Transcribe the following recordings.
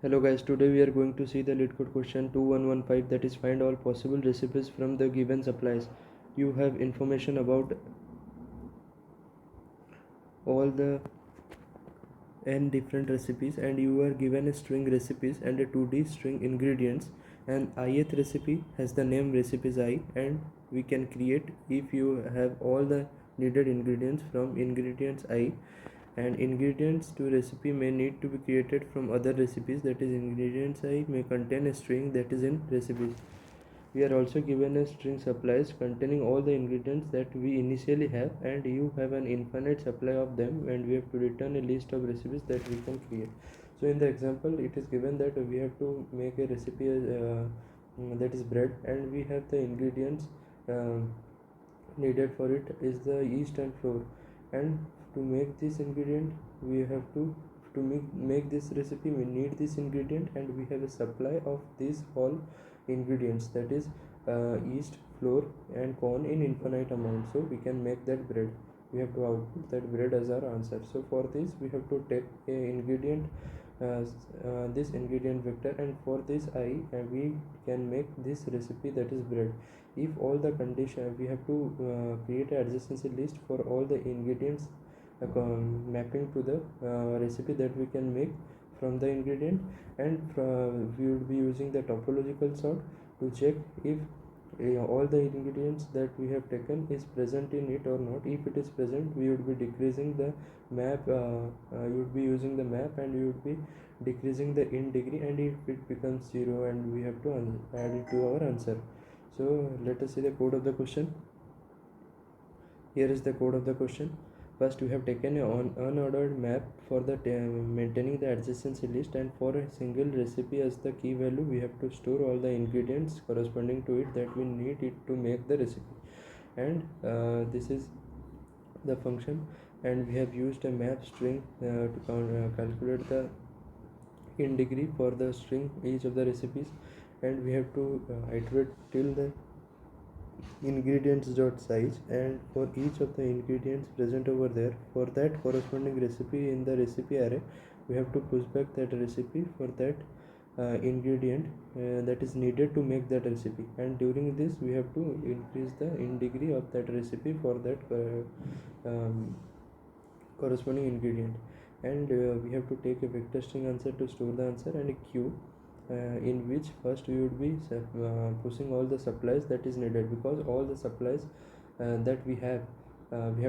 Hello guys, today we are going to see the leetcode question 2115, that is find all possible recipes from the given supplies. You have information about all the n different recipes and you are given a string recipes and a 2D string ingredients, and ith recipe has the name recipes I, and we can create if you have all the needed ingredients from ingredients I, and ingredients to recipe may need to be created from other recipes, that is ingredients I may contain a string that is in recipes. We are also given a string supplies containing all the ingredients that we initially have, and you have an infinite supply of them, and we have to return a list of recipes that we can create. So in the example it is given that we have to make a recipe that is bread, and we have the ingredients needed for it is the yeast and flour, and to make this ingredient we have to make this recipe we need this ingredient, and we have a supply of these all ingredients, that is yeast, flour and corn in infinite amount, so we can make that bread. We have to output that bread as our answer. So for this we have to take a ingredient this ingredient vector, and for this I we can make this recipe that is bread. If all the condition we have to create an adjacency list for all the ingredients mapping to the recipe that we can make from the ingredient, and we would be using the topological sort to check if all the ingredients that we have taken is present in it or not. If it is present, we would be decreasing the map, you would be using the map, and you would be decreasing the in degree, and if it becomes 0, and we have to add it to our answer. So let us see the code of the question. Here is the code of the question. First, we have taken an unordered map for the maintaining the adjacency list, and for a single recipe as the key value, we have to store all the ingredients corresponding to it that we need it to make the recipe. And this is the function, and we have used a map string to calculate the in degree for the string each of the recipes, and we have to iterate till the ingredients dot size, and for each of the ingredients present over there, for that corresponding recipe in the recipe array, we have to push back that recipe for that ingredient that is needed to make that recipe, and during this we have to increase the in degree of that recipe for that corresponding ingredient, and we have to take a vector string answer to store the answer, and a queue in which first we would be pushing all the supplies that is needed, because all the supplies that we have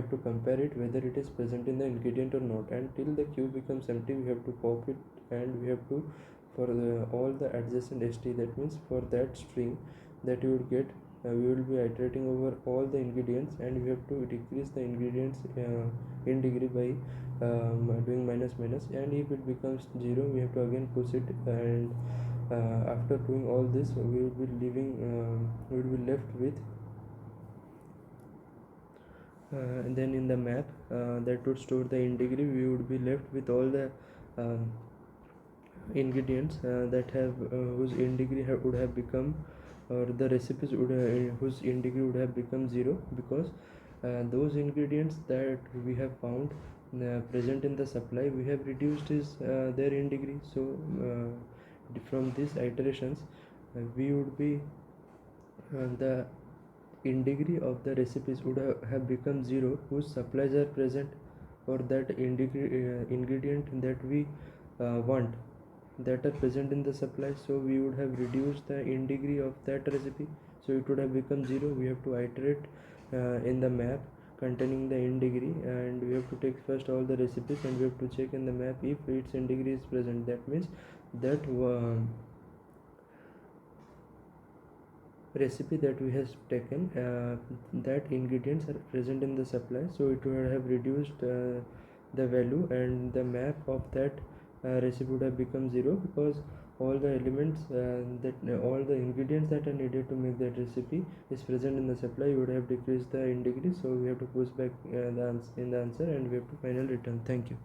to compare it whether it is present in the ingredient or not, and till the queue becomes empty we have to pop it, and we have to for all the adjacent st, that means for that string that you would get we will be iterating over all the ingredients, and we have to decrease the ingredients in degree by doing minus minus, and if it becomes 0 we have to again push it, and after doing all this we will be leaving we will be left with and then in the map that would store the in degree, we would be left with all the ingredients that have whose in degree would have become, or the recipes would whose in degree would have become 0, because those ingredients that we have found present in the supply, we have reduced their in degree. So from these iterations we would be the in degree of the recipes would have become 0 whose supplies are present, or that ingredient that we want that are present in the supply, so we would have reduced the in degree of that recipe, so it would have become 0. We have to iterate in the map containing the in degree, and we have to take first all the recipes, and we have to check in the map if its in degree is present, that means that recipe that we have taken that ingredients are present in the supply, so it would have reduced the value, and the map of that recipe would have become 0, because all the elements all the ingredients that are needed to make that recipe is present in the supply. You would have decreased the in degree, so we have to push back in the answer, and we have to final return. Thank you.